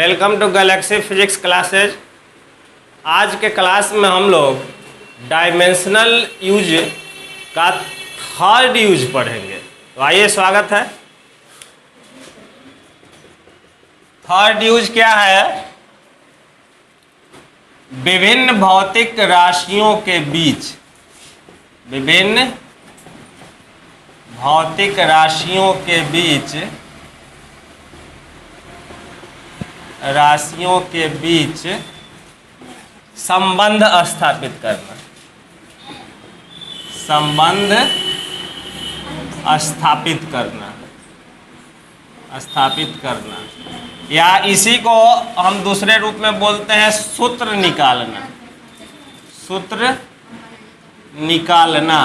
Welcome to galaxy physics classes. आज के class में हम लोग डायमेंशनल यूज का थर्ड यूज पढ़ेंगे। तो आइए, स्वागत है। थर्ड यूज क्या है? विभिन्न भौतिक राशियों के बीच संबंध स्थापित करना। स्थापित करना या इसी को हम दूसरे रूप में बोलते हैं सूत्र निकालना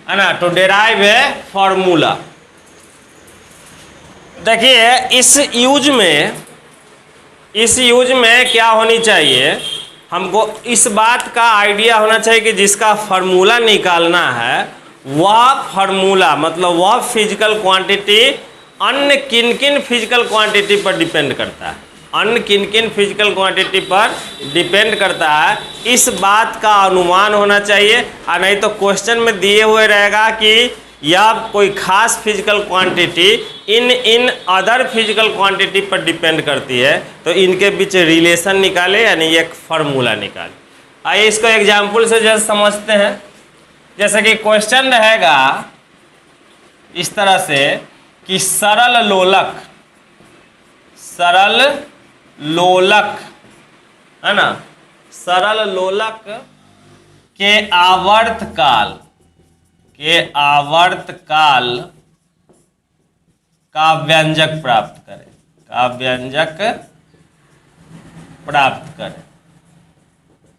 है ना, टू डेराइव ए फॉर्मूला। देखिए, इस यूज में क्या होनी चाहिए, हमको इस बात का आइडिया होना चाहिए कि जिसका फार्मूला निकालना है वह फार्मूला मतलब वह फिजिकल क्वांटिटी अन्य किन फिजिकल क्वांटिटी पर डिपेंड करता है। इस बात का अनुमान होना चाहिए, और नहीं तो क्वेश्चन में दिए हुए रहेगा कि या कोई खास physical quantity in other physical quantity पर डिपेंड करती है, तो इनके बीच रिलेशन निकाले, यानी एक फार्मूला निकाले। आइए इसको एग्जाम्पल से जैसे समझते हैं। जैसे कि क्वेश्चन रहेगा इस तरह से कि सरल लोलक है ना, सरल लोलक के आवर्तकाल का व्यंजक प्राप्त करें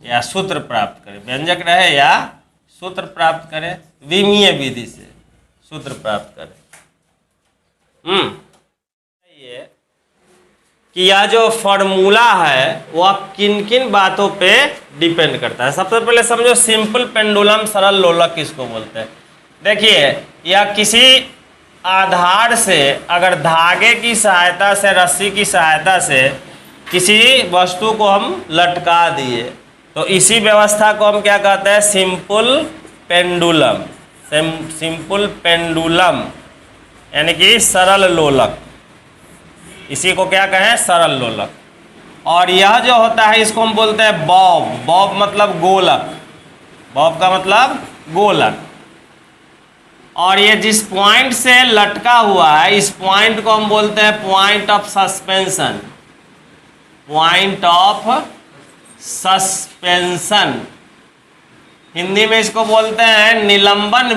या सूत्र प्राप्त करें। व्यंजक रहे या सूत्र प्राप्त करें, विमीय विधि से सूत्र प्राप्त करें। ये कि यह जो फॉर्मूला है वह किन बातों पे डिपेंड करता है। सबसे पहले समझो, सिंपल पेंडुलम सरल लोलक किसको बोलते हैं। देखिए, यह किसी आधार से अगर धागे की सहायता से, रस्सी की सहायता से किसी वस्तु को हम लटका दिए, तो इसी व्यवस्था को हम क्या कहते हैं? सिंपल पेंडुलम यानी कि सरल लोलक। इसी को क्या कहें? सरल लोलक। और यह जो होता है इसको हम बोलते हैं बॉब मतलब गोलक। बॉब का मतलब गोलक। और ये जिस पॉइंट से लटका हुआ है, इस पॉइंट को हम बोलते हैं पॉइंट ऑफ सस्पेंशन। हिंदी में इसको बोलते हैं निलंबन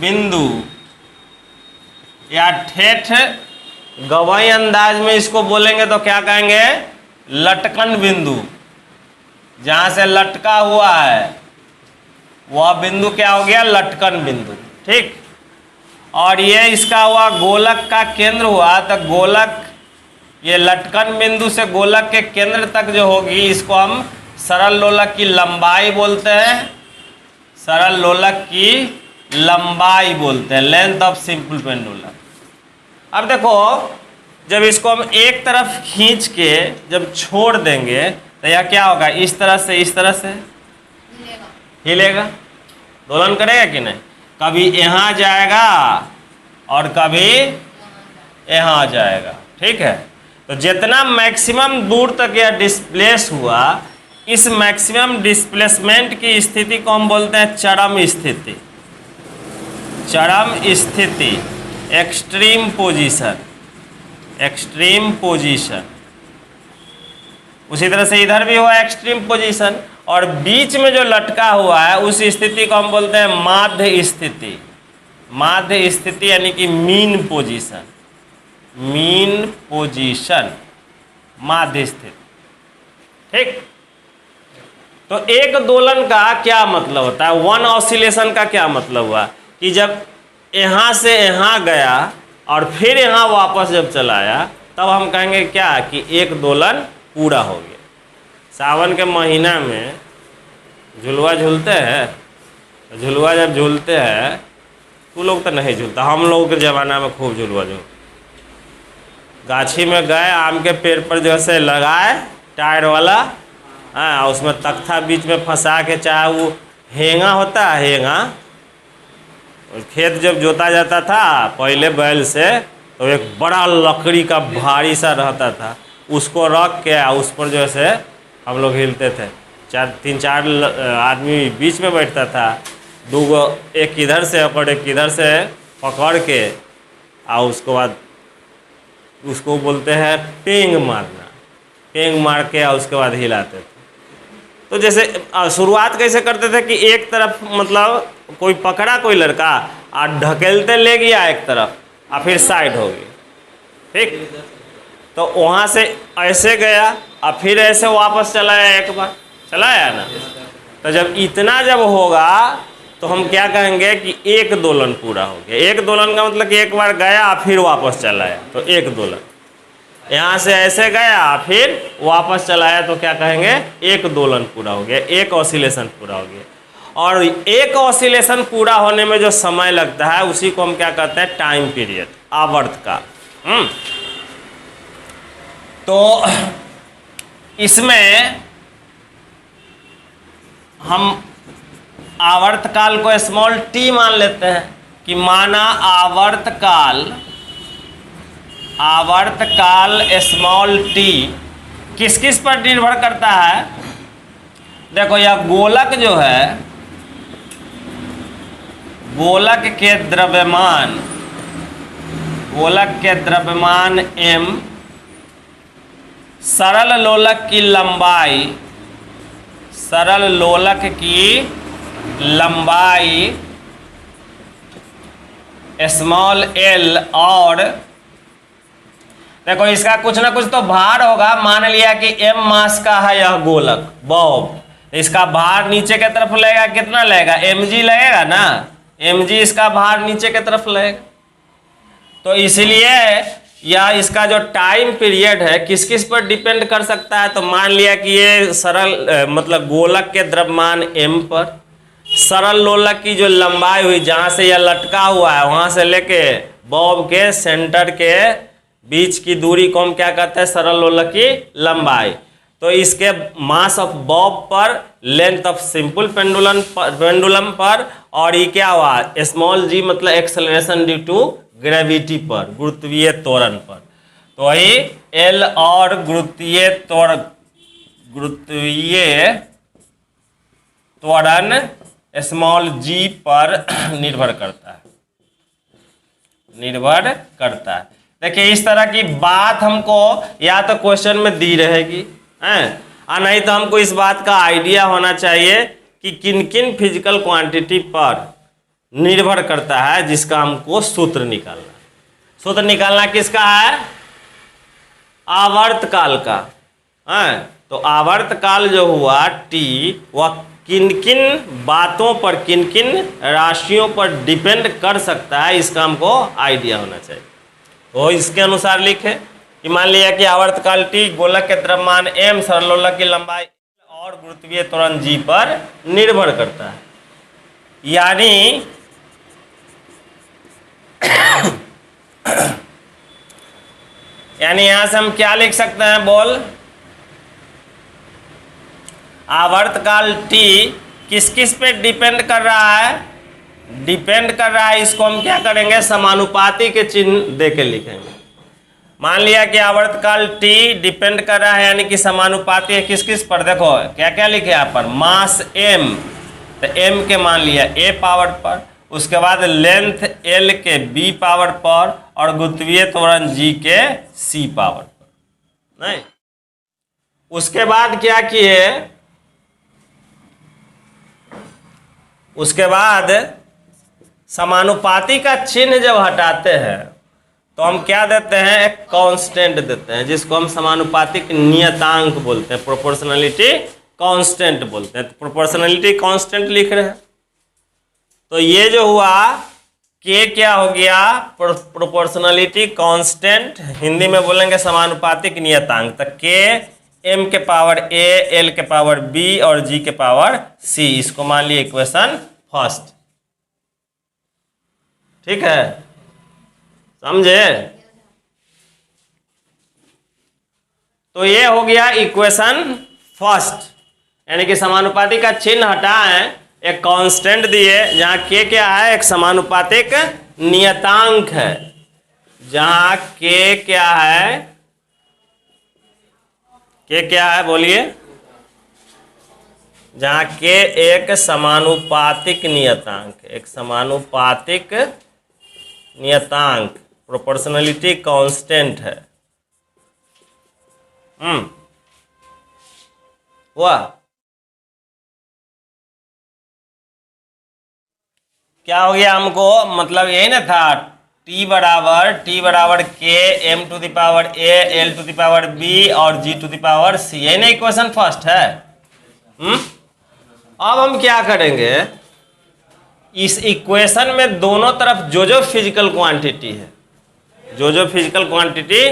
बिंदु या ठेठ गवाही अंदाज में इसको बोलेंगे तो क्या कहेंगे? लटकन बिंदु। जहाँ से लटका हुआ है वह बिंदु क्या हो गया? लटकन बिंदु। ठीक। और ये इसका हुआ गोलक का केंद्र हुआ, तो गोलक ये लटकन बिंदु से गोलक के केंद्र तक जो होगी, इसको हम सरल लोलक की लंबाई बोलते हैं। Length of simple pendulum. अब देखो, जब इसको हम एक तरफ खींच के जब छोड़ देंगे तो यह क्या होगा? इस तरह से हिलेगा, दोलन करेगा कि नहीं? कभी यहाँ जाएगा और कभी यहाँ जाएगा। ठीक है। तो जितना मैक्सिमम दूर तक यह डिस्प्लेस हुआ, इस मैक्सिमम डिस्प्लेसमेंट की स्थिति को हम बोलते हैं चरम स्थिति, एक्सट्रीम पोजीशन। उसी तरह से इधर भी हुआ एक्सट्रीम पोजीशन। और बीच में जो लटका हुआ है उस स्थिति को हम बोलते हैं माध्य स्थिति यानी कि मीन पोजीशन, माध्य स्थिति। ठीक। तो एक दोलन का क्या मतलब होता है? वन ऑसिलेशन का क्या मतलब हुआ कि जब यहाँ से यहाँ गया और फिर यहाँ वापस जब चला आया, तब हम कहेंगे क्या कि एक दोलन पूरा हो गया। सावन के महीना में झुलवा झूलते हैं, झुलवा जब झूलते हैं तू लोग तो नहीं झूलता, हम लोगों के ज़माना में खूब झूलवा जो। गाछी में गए, आम के पेड़ पर जैसे लगाए टायर वाला, हाँ, उसमें तख्ता बीच में फंसा के, चाहे वो हेंगा होता है, हेंगा, खेत जब जोता जाता था पहले बैल से, तो एक बड़ा लकड़ी का भारी सा रहता था, उसको रख के उस पर जो है हम लोग हिलते थे। 3-4 आदमी बीच में बैठता था, दूगो, एक इधर से और एक इधर से पकड़ के, और उसके बाद उसको बोलते हैं पेंग मारना, पेंग मार के और उसके बाद हिलाते थे। तो जैसे शुरुआत कैसे करते थे कि एक तरफ मतलब कोई पकड़ा कोई लड़का और ढकेलते ले गया एक तरफ और फिर साइड हो गई, ठीक, तो वहाँ से ऐसे गया और फिर ऐसे वापस चलाया, एक बार चलाया ना। तो जब इतना जब होगा तो हम क्या कहेंगे कि एक दोलन पूरा हो गया। एक दोलन का मतलब कि एक बार गया फिर वापस चलाया, तो एक दोलन। यहाँ से ऐसे गया फिर वापस चलाया, तो क्या कहेंगे, एक दोलन पूरा हो गया, एक ऑसिलेशन पूरा हो गया। और एक ऑसिलेशन पूरा होने में जो समय लगता है उसी को हम क्या कहते हैं, टाइम पीरियड, आवर्तकाल। तो इसमें हम आवर्तकाल को स्मॉल टी मान लेते हैं कि माना आवर्तकाल स्मॉल टी किस किस पर निर्भर करता है। देखो यह गोलक जो है, गोलक के द्रव्यमान m, सरल लोलक की लंबाई स्मॉल l, और देखो इसका कुछ ना कुछ तो भार होगा। मान लिया कि m मास का है यह गोलक बॉब, इसका भार नीचे की तरफ लगेगा, कितना लगेगा, mg लगेगा ना, mg इसका भार नीचे की तरफ लगेगा। तो इसलिए या इसका जो टाइम पीरियड है किस किस पर डिपेंड कर सकता है। तो मान लिया कि ये सरल मतलब गोलक के द्रव्यमान m पर, सरल लोलक की जो लंबाई हुई, जहाँ से यह लटका हुआ है वहाँ से लेके बॉब के सेंटर के बीच की दूरी को हम क्या कहते हैं, सरल लोलक की लंबाई। तो इसके मास ऑफ बॉब पर, लेंथ ऑफ सिंपल पेंडुलम पर, और ये क्या हुआ, स्मॉल g मतलब एक्सेलरेशन ड्यू टू ग्रेविटी पर, गुरुत्वीय त्वरण पर। तो वही L और गुरुत्वीय त्वरण स्मॉल g पर निर्भर करता है। देखिए इस तरह की बात हमको या तो क्वेश्चन में दी रहेगी हैं, और नहीं तो हमको इस बात का आइडिया होना चाहिए कि किन किन फिजिकल क्वांटिटी पर निर्भर करता है, जिसका हमको सूत्र निकालना किसका है, आवर्तकाल का है। तो आवर्तकाल जो हुआ t, वह किन किन बातों पर, किन किन राशियों पर डिपेंड कर सकता है, इसका हमको आइडिया होना चाहिए। तो इसके अनुसार लिखे कि मान लिया कि आवर्तकाल t गोलक के द्रव्यमान m, सरल लोलक की लंबाई और गुरुत्वीय त्वरण g पर निर्भर करता है। यानी यहां से हम क्या लिख सकते हैं, बोल, आवर्तकाल t किस किस पे डिपेंड कर रहा है, इसको हम क्या करेंगे, समानुपाती के चिन्ह दे के लिखेंगे। मान लिया कि आवर्तकाल t डिपेंड कर रहा है, यानी कि समानुपाती है किस किस पर। देखो क्या क्या लिखे यहाँ पर, मास m, तो m के मान लिया a पावर पर, उसके बाद लेंथ l के b पावर पर, और गुरुत्वीय त्वरण g के c पावर पर। नहीं, उसके बाद क्या किए, उसके बाद समानुपाती का चिन्ह जब हटाते हैं तो हम क्या देते हैं, एक कांस्टेंट देते हैं, जिसको हम समानुपातिक नियतांक बोलते हैं, प्रोपोर्शनलिटी कांस्टेंट बोलते हैं। तो प्रोपोर्शनलिटी कांस्टेंट लिख रहे हैं, तो ये जो हुआ k क्या हो गया, प्रोपोर्शनलिटी कांस्टेंट, हिंदी में बोलेंगे समानुपातिक नियतांक। तो k m के पावर a, l के पावर b और g के पावर c, इसको मान लिया इक्वेशन फर्स्ट। ठीक है, समझे? तो ये हो गया इक्वेशन फर्स्ट, यानी कि समानुपातिक का चिन्ह हटाएं, एक कांस्टेंट दिए जहां के क्या है, एक समानुपातिक नियतांक है, जहां के क्या है, के क्या है बोलिए, जहां के एक समानुपातिक नियतांक, एक समानुपातिक नियतांक प्रोपोर्शनलिटी कांस्टेंट है। हुआ क्या हो गया हमको, मतलब यही ना था, t बराबर के m to the power a l to the power b और g to the power c, यही ना इक्वेशन फर्स्ट है। अब हम क्या करेंगे, इस इक्वेशन में दोनों तरफ जो फिजिकल क्वांटिटी है, जो फिजिकल क्वांटिटी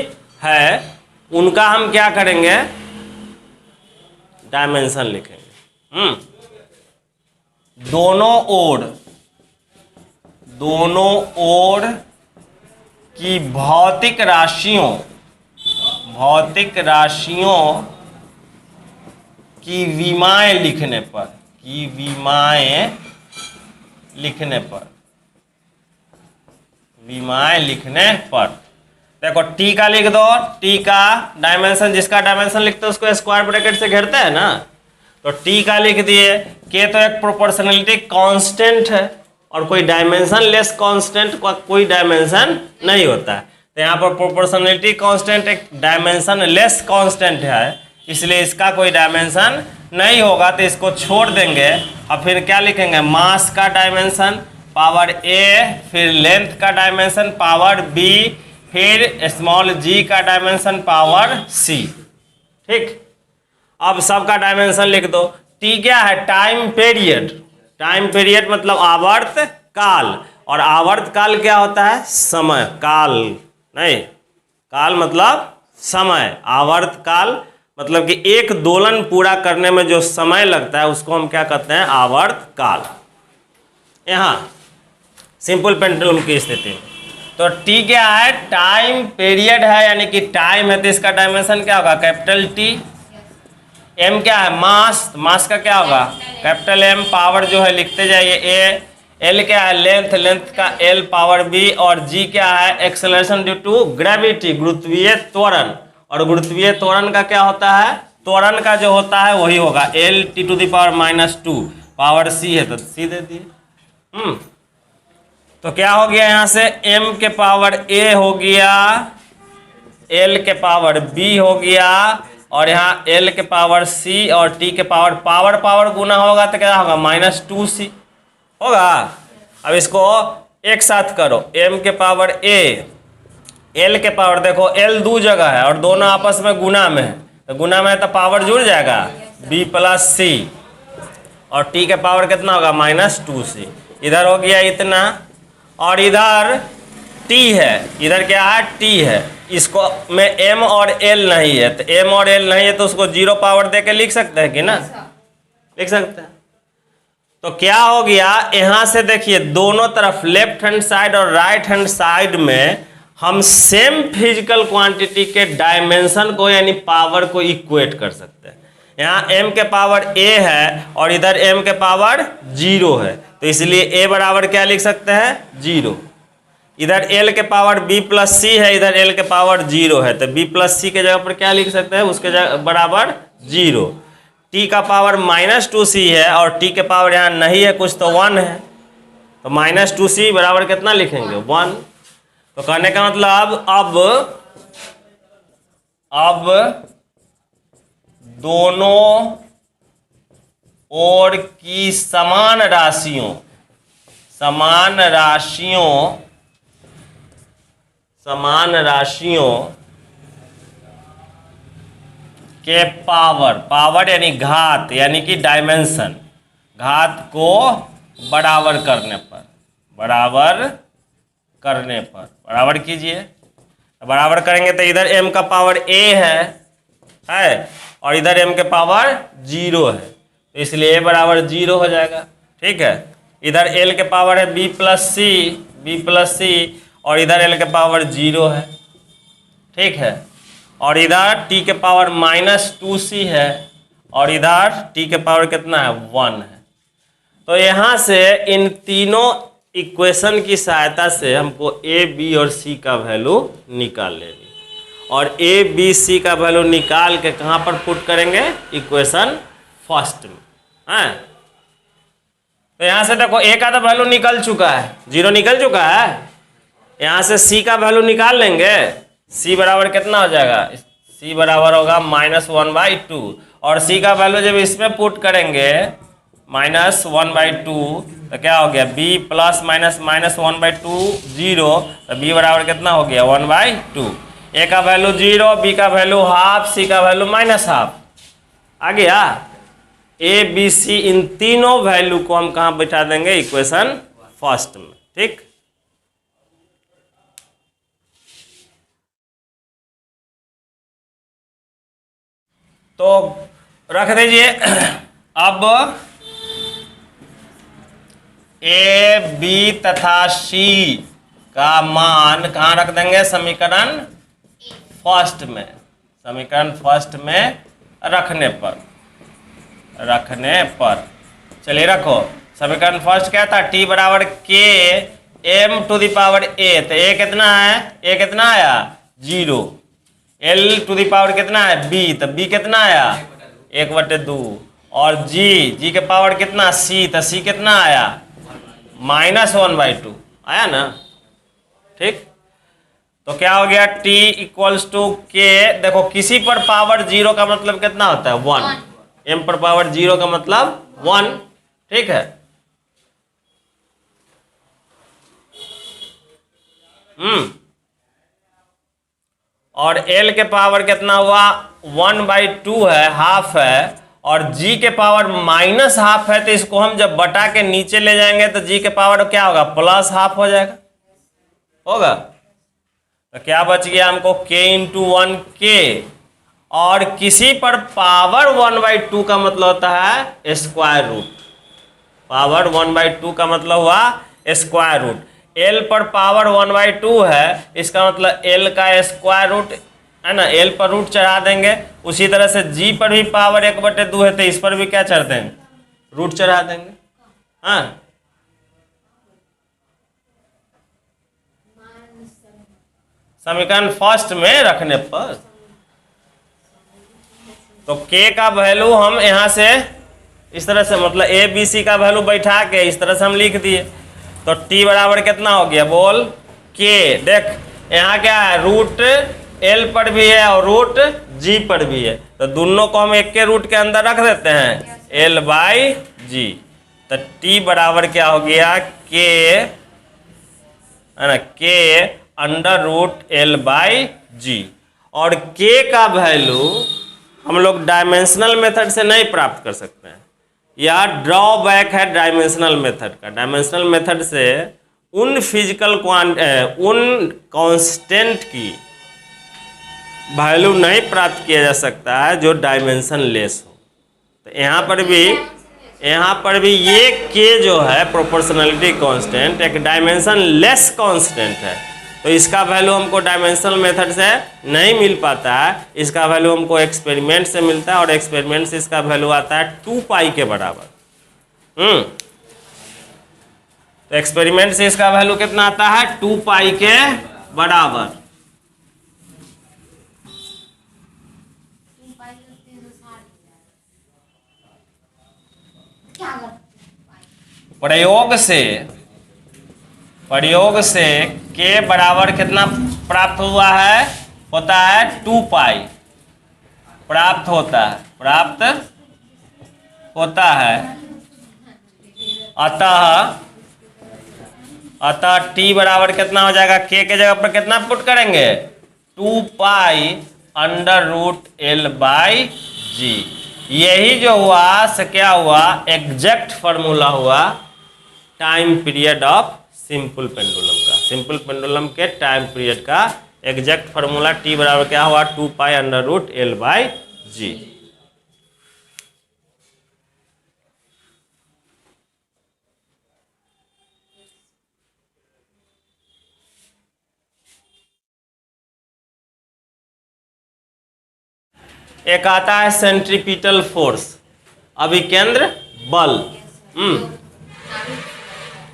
है उनका हम क्या करेंगे, डायमेंशन लिखेंगे। दोनों ओर की भौतिक राशियों की विमाएं लिखने पर देखो टी का लिख दो, टी का डायमेंशन, जिसका डायमेंशन लिखते हैं उसको स्क्वायर ब्रैकेट से घेरते हैं ना, तो टी का लिख दिए, के तो एक प्रोपोर्शनलिटी कांस्टेंट है और कोई डायमेंशन लेस कांस्टेंट का कोई डायमेंशन नहीं होता है, तो यहाँ पर प्रोपोर्शनलिटी कांस्टेंट एक डायमेंशन लेस कांस्टेंट है, इसलिए इसका कोई डायमेंशन नहीं होगा, तो इसको छोड़ देंगे और फिर क्या लिखेंगे, मास का डायमेंशन पावर a, फिर लेंथ का डायमेंशन पावर b, फिर स्मॉल g का डायमेंशन पावर c। ठीक, अब सबका डायमेंशन लिख दो। t क्या है, टाइम पीरियड मतलब आवर्त काल, और आवर्त काल क्या होता है, समय काल, नहीं काल मतलब समय, आवर्त काल मतलब कि एक दोलन पूरा करने में जो समय लगता है उसको हम क्या कहते हैं, आवर्त काल। यहाँ सिंपल पेंडुलम की स्थिति, तो टी क्या है, टाइम पीरियड है, यानी कि टाइम है, तो इसका डायमेंशन क्या होगा, कैपिटल टी। एम क्या है, मास का क्या होगा, कैपिटल एम, पावर जो है लिखते जाइए ए, एल क्या है, लेंथ का एल पावर बी, और जी क्या है, एक्सेलरेशन ड्यू टू ग्रेविटी, गुरुत्वीय त्वरण, और गुरुत्वीय त्वरण का क्या होता है, त्वरण का जो होता है वही होगा L T to the power -2, power C है तो सी दे दिए। तो क्या हो गया, यहाँ से m के पावर a हो गया, l के पावर b हो गया, और यहाँ l के पावर c और t के पावर गुना होगा तो क्या होगा, -2c होगा। अब इसको एक साथ करो, m के पावर a, l के पावर, देखो l दो जगह है और दोनों आपस में गुना में है, तो गुना में है तो पावर जुड़ जाएगा b + c, और t के पावर कितना होगा, -2c। इधर हो गया इतना, और इधर t है, इधर क्या है, t है, इसको में m और l नहीं है, तो m और l नहीं है तो उसको 0 पावर दे के लिख सकते हैं कि ना, लिख सकते हैं। तो क्या हो गया, यहाँ से देखिए दोनों तरफ लेफ्ट हैंड साइड और राइट हैंड साइड में हम सेम फिजिकल क्वांटिटी के डायमेंशन को यानी पावर को इक्वेट कर सकते हैं। यहाँ m के पावर a है और इधर m के पावर 0 है, तो इसलिए a बराबर क्या लिख सकते हैं, 0। इधर l के पावर b + c है, इधर l के पावर 0 है, तो b + c के जगह पर क्या लिख सकते हैं, उसके जगह बराबर 0। t का पावर -2c है और t के पावर यहाँ नहीं है कुछ तो 1 है, तो -2c बराबर कितना लिखेंगे, 1। तो कहने का मतलब अब दोनों ओर की समान राशियों के पावर यानी घात यानी कि डायमेंशन, घात को बराबर कीजिए। बराबर करेंगे तो इधर m का पावर a है और इधर m के पावर 0 है, तो इसलिए a बराबर 0 हो जाएगा। ठीक है, इधर l के पावर है b + c, बी प्लस सी, और इधर एल के पावर 0 है, ठीक है, और इधर टी के पावर -2c है, और इधर टी के पावर कितना है 1 है। तो यहाँ से इन तीनों इक्वेशन की सहायता से हमको ए बी और सी का वैल्यू निकाल लेनी, और ए बी सी का वैल्यू निकाल के कहाँ पर पुट करेंगे, इक्वेशन फर्स्ट में, हैं। तो यहाँ से देखो ए का तो वैल्यू निकल चुका है, 0 निकल चुका है। यहाँ से सी का वैल्यू निकाल लेंगे, सी बराबर कितना हो जाएगा, सी बराबर होगा -1/2, और सी का वैल्यू जब इसमें पुट करेंगे -1/2 तो क्या हो गया, b प्लस माइनस -1/2 0, तो b बराबर कितना हो गया 1/2। ए का वैल्यू 0, बी का वैल्यू हाफ, सी का वैल्यू -हाफ। आ गया। ए बी सी इन तीनों वैल्यू को हम कहाँ बैठा देंगे, इक्वेशन फर्स्ट में, ठीक। तो रख दीजिए। अब ए बी तथा सी का मान कहाँ रख देंगे, समीकरण फर्स्ट में, समीकरण फर्स्ट में रखने पर चलिए रखो। समीकरण फर्स्ट क्या था, टी बराबर के एम टू द पावर ए, तो ए कितना है, ए कितना आया 0, एल टू द पावर कितना है बी, तो बी कितना आया 1/2, और जी के पावर कितना सी, तो सी कितना आया -1/2 आया ना, ठीक। तो क्या हो गया, t इक्वल्स टू के, देखो किसी पर पावर 0 का मतलब कितना होता है 1, m पर पावर 0 का मतलब 1, ठीक है। और l के पावर कितना हुआ 1/2 है, हाफ है, और g के पावर -हाफ है, तो इसको हम जब बटा के नीचे ले जाएंगे तो g के पावर क्या होगा +हाफ हो जाएगा, होगा। तो क्या बच गया हमको k × 1 k, और किसी पर पावर 1/2 का मतलब होता है स्क्वायर रूट, पावर 1/2 का मतलब हुआ स्क्वायर रूट। l पर पावर 1/2 है, इसका मतलब l का स्क्वायर रूट है ना, l पर रूट चढ़ा देंगे। उसी तरह से g पर भी पावर 1/2 है, तो इस पर भी क्या चढ़ देंगे, रूट चढ़ा देंगे, हाँ। समीकरण फर्स्ट में रखने पर तो k का वैल्यू हम यहाँ से इस तरह से, मतलब ए बी सी का वैल्यू बैठा के इस तरह से हम लिख दिए। तो t बराबर कितना हो गया, बोल k, देख यहाँ क्या है, रूट l पर भी है और रूट g पर भी है, तो दोनों को हम एक के रूट के अंदर रख देते हैं, l/g। तो t बराबर क्या हो गया, k है ना, k √l/g। और k का वैल्यू हम लोग डायमेंशनल मेथड से नहीं प्राप्त कर सकते हैं, यह ड्रॉबैक है डायमेंशनल मेथड का। डायमेंशनल मेथड से उन फिजिकल उन कांस्टेंट की वैल्यू नहीं प्राप्त किया जा सकता है जो डायमेंशन लेस हो। तो यहाँ पर भी ये k जो है प्रोपोर्शनलिटी कांस्टेंट एक डायमेंशन लेस कांस्टेंट है, तो इसका वैल्यू हमको डायमेंशनल मेथड से नहीं मिल पाता है, इसका वैल्यू हमको एक्सपेरिमेंट से मिलता है, और एक्सपेरिमेंट से इसका वैल्यू आता है 2π के बराबर। तो एक्सपेरिमेंट से इसका वैल्यू कितना आता है 2π के बराबर। प्रयोग से k बराबर कितना प्राप्त हुआ है, होता है 2π प्राप्त होता है। अतः t बराबर कितना हो जाएगा, k के जगह पर कितना पुट करेंगे 2π √l/g। यही जो हुआ से क्या हुआ, एग्जैक्ट फार्मूला हुआ time period of simple pendulum का। सिंपल पेंडुलम के टाइम पीरियड का एग्जैक्ट फार्मूला t बराबर क्या हुआ 2π √l/g। एक आता है सेंट्रीपिटल फोर्स, अभिकेंद्र बल।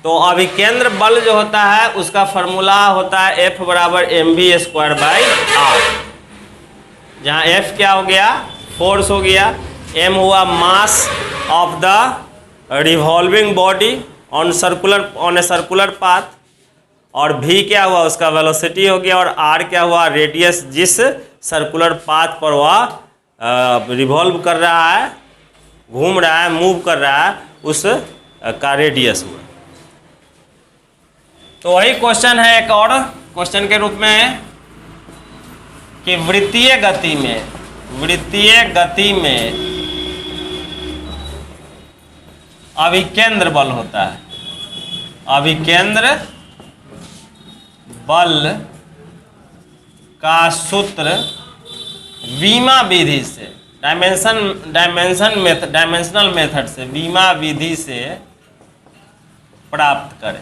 तो अभिकेंद्र बल जो होता है उसका फॉर्मूला होता है F बराबर mv²/r, जहाँ F क्या हो गया, फोर्स हो गया, m हुआ mass of the revolving body on a circular path, और v क्या हुआ, उसका वेलोसिटी हो गया, और r क्या हुआ, रेडियस, जिस सर्कुलर पाथ पर वह रिवॉल्व कर रहा है, घूम रहा है, मूव कर रहा है, उस का रेडियस हुआ। तो वही क्वेश्चन है एक और क्वेश्चन के रूप में कि वृत्तीय गति में अभिकेंद्र बल होता है। अभिकेंद्र बल का सूत्र वीमा विधि से, डायमेंशनल मेथड से, वीमा विधि से प्राप्त करें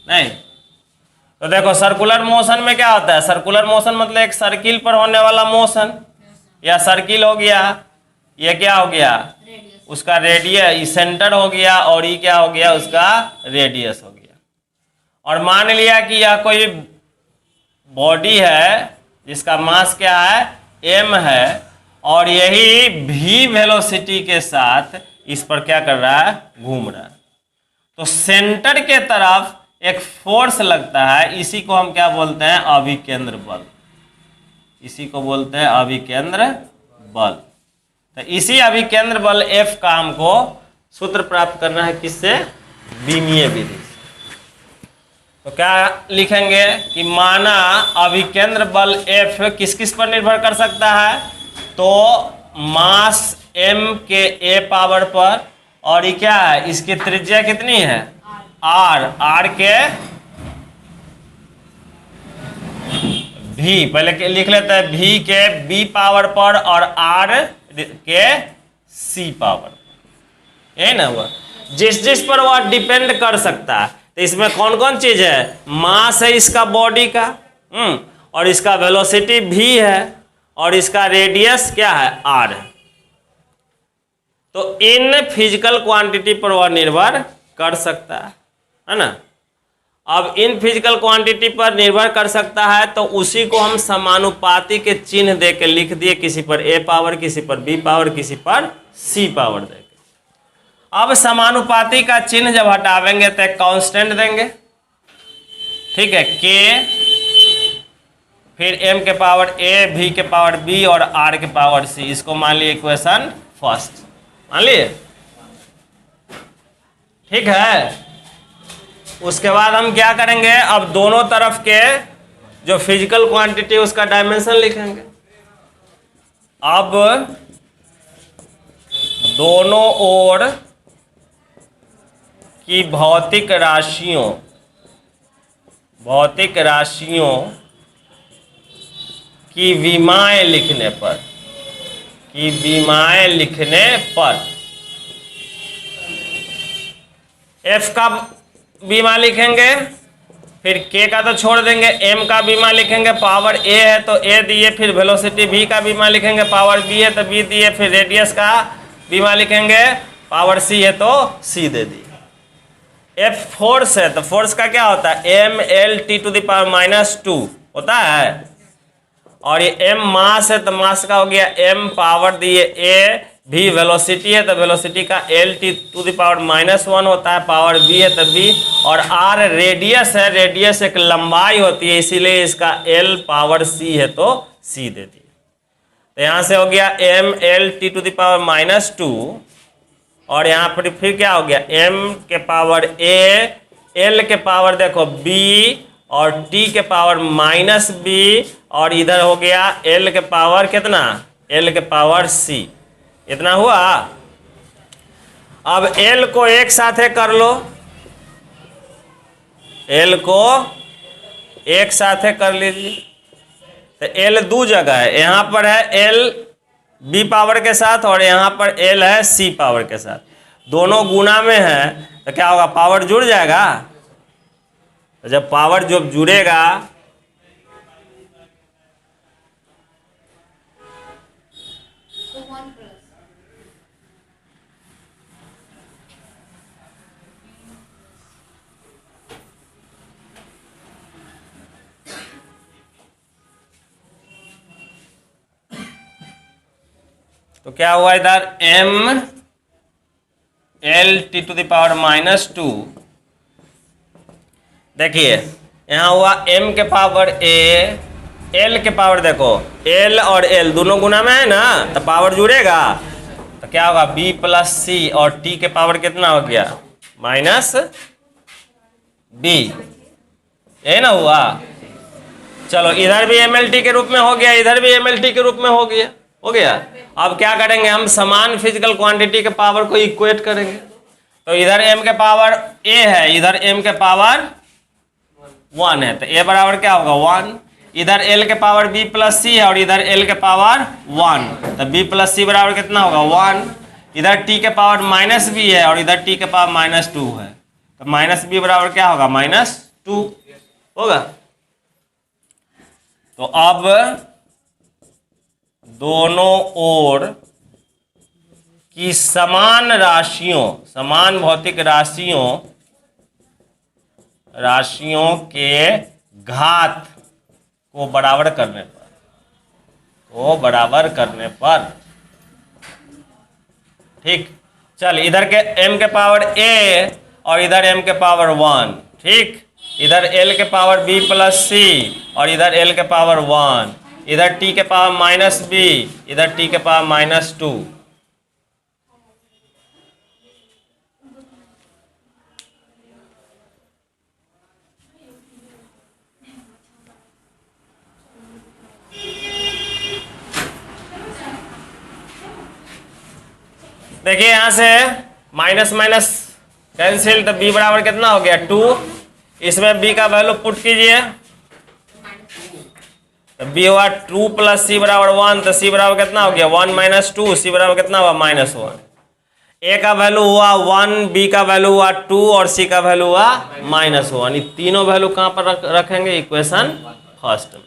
नहीं। तो देखो सर्कुलर मोशन में क्या होता है, सर्कुलर मोशन मतलब एक सर्किल पर होने वाला मोशन, या सर्किल हो गया, ये क्या हो गया, उसका रेडियस, सेंटर हो गया, और ये क्या हो गया, उसका रेडियस हो गया। और मान लिया कि यह कोई बॉडी है जिसका मास क्या है, m है, और यही v वेलोसिटी के साथ इस पर क्या कर रहा है, घूम रहा है। तो सेंटर के तरफ एक फोर्स लगता है, इसी को हम क्या बोलते हैं, अभिकेंद्र बल। इसी को बोलते हैं अभिकेंद्र बल। तो इसी अभिकेंद्र बल F का हमको सूत्र प्राप्त करना है, किससे, विमीय विधि से। तो क्या लिखेंगे कि माना अभिकेंद्र बल F किस किस पर निर्भर कर सकता है, तो मास m के a पावर पर, और ये क्या है, इसकी त्रिज्या कितनी है, r के v, पहले लिख लेते हैं, v के b पावर पर और r के c पावर, यही ना हुआ, जिस जिस पर वह डिपेंड कर सकता है। तो इसमें कौन कौन चीज है, मास है इसका बॉडी का, और इसका वेलोसिटी v है, और इसका रेडियस क्या है, r है। तो इन फिजिकल क्वांटिटी पर वह निर्भर कर सकता है ना। अब इन फिजिकल क्वांटिटी पर निर्भर कर सकता है, तो उसी को हम समानुपाती के चिन्ह दे के लिख दिए, किसी पर a पावर, किसी पर b पावर, किसी पर c पावर दे के। अब समानुपाती का चिन्ह जब हटावेंगे तो एक कांस्टेंट देंगे, ठीक है, k, फिर m के पावर a, v के पावर b और r के पावर c। इसको मान लिए इक्वेशन फर्स्ट, मान लिए, ठीक है। उसके बाद हम क्या करेंगे, अब दोनों तरफ के जो फिजिकल क्वांटिटी उसका डायमेंशन लिखेंगे। अब दोनों ओर की भौतिक राशियों की विमाएं लिखने पर F का बीमा लिखेंगे, फिर K का तो छोड़ देंगे, M का बीमा लिखेंगे, पावर A है तो A दिए, फिर वेलोसिटी V का बीमा लिखेंगे, पावर B है तो B दिए, फिर रेडियस का बीमा लिखेंगे, पावर C है तो C दे दिए। F फोर्स है तो फोर्स का क्या होता है, mLT⁻² होता है, और ये m मास है तो मास का हो गया m पावर दिए a, v वेलोसिटी है तो वेलोसिटी का L⁻⁻1 होता है, पावर v है तो v, और r रेडियस है, रेडियस एक लंबाई होती है, इसीलिए इसका L पावर c है तो c दे दिए। तो यहाँ से हो गया mLT⁻², और यहाँ पर फिर क्या हो गया, m के पावर a, L के पावर देखो b, और t के पावर -b, और इधर हो गया L के पावर कितना, L के पावर c। इतना हुआ। अब L को एक साथ कर लो, L को एक साथ कर लीजिए। तो L दो जगह है, यहाँ पर है L b पावर के साथ, और यहाँ पर L है c पावर के साथ, दोनों गुना में है, तो क्या होगा, पावर जुड़ जाएगा। तो जब पावर जब जुड़ेगा तो क्या हुआ इधर m l t to the power -2। देखिए यहाँ हुआ m के पावर a, l के पावर देखो l और l दोनों गुना में है ना, तो पावर जुड़ेगा तो क्या होगा b प्लस c, और t के पावर कितना हो गया -b, ये ना हुआ। चलो इधर भी mlt के रूप में हो गया, इधर भी mlt के रूप में हो गया। अब क्या करेंगे हम, समान फिजिकल क्वांटिटी के पावर को इक्वेट करेंगे। तो इधर m के पावर a है, इधर m के पावर 1 है, तो a बराबर क्या होगा 1। इधर l के पावर b प्लस c है और इधर l के पावर 1, तो b प्लस c बराबर कितना होगा 1। इधर t के पावर -b है और इधर t के पावर -2 है, तो -b बराबर क्या होगा -2 होगा। तो अब दोनों ओर की समान राशियों, समान भौतिक राशियों के घात को बराबर करने पर, ठीक। चल इधर के m के पावर a और इधर m के पावर 1, ठीक। इधर l के पावर b प्लस c और इधर l के पावर 1, इधर t के पावर -b, इधर t के पावर -2। देखिए यहां से माइनस माइनस कैंसिल, तो b बराबर कितना हो गया 2। इसमें b का वैल्यू पुट कीजिए, तो b हुआ 2 प्लस c बराबर 1, तो c बराबर कितना हो गया 1 - 2, c बराबर कितना हुआ -1। a का वैल्यू हुआ 1, b का वैल्यू हुआ 2 और c का वैल्यू हुआ -1। ये तीनों वैल्यू कहां पर रखेंगे, इक्वेशन फर्स्ट में।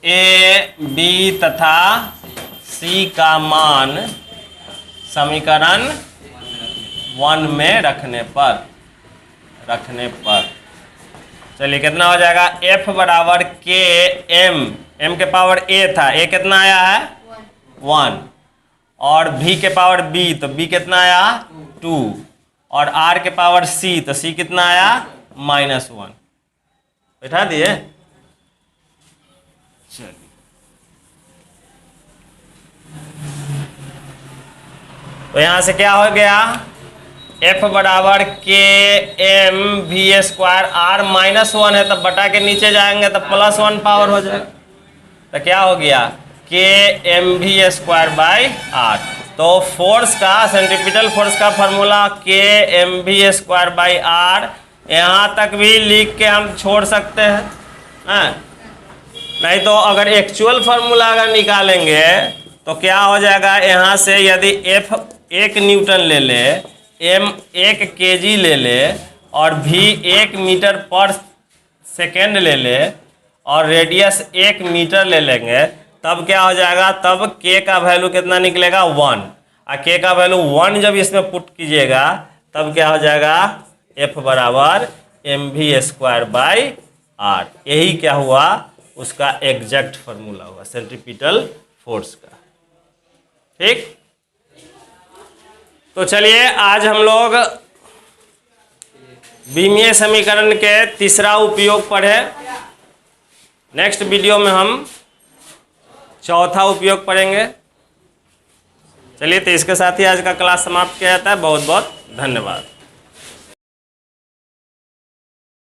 ए बी तथा सी का मान समीकरण 1 में रखने पर चलिए कितना हो जाएगा, f बराबर के m के पावर a था, a कितना आया है 1, और v के पावर b, तो b कितना आया 2, और r के पावर c, तो c कितना आया -1। बैठा दिए। तो यहां से क्या हो गया, f बराबर के m v स्क्वायर, r -1 है तो बटा के नीचे जाएंगे तो +1 पावर हो जाएगा, तो क्या हो गया के m v square by r। तो फोर्स का, सेंट्रीपिटल फोर्स का फॉर्मूला के m v square by r, यहाँ तक भी लिख के हम छोड़ सकते हैं, नहीं तो अगर एक्चुअल फार्मूला अगर निकालेंगे तो क्या हो जाएगा, यहाँ से यदि F 1 न्यूटन ले ले, M 1 kg ले ले और V 1 मीटर पर सेकेंड ले ले और रेडियस 1 मीटर ले लेंगे, तब क्या हो जाएगा, तब K का वैल्यू कितना निकलेगा 1, और K का वैल्यू 1 जब इसमें पुट कीजिएगा तब क्या हो जाएगा, F बराबर mv स्क्वायर बाई r। यही क्या हुआ, उसका एग्जैक्ट फार्मूला हुआ सेंट्रीपिटल फोर्स का, ठीक। तो चलिए आज हम लोग बीमीय समीकरण के तीसरा उपयोग पढ़े। नेक्स्ट वीडियो में हम चौथा उपयोग पढ़ेंगे। चलिए तो इसके साथ ही आज का क्लास समाप्त किया जाता है। बहुत बहुत धन्यवाद।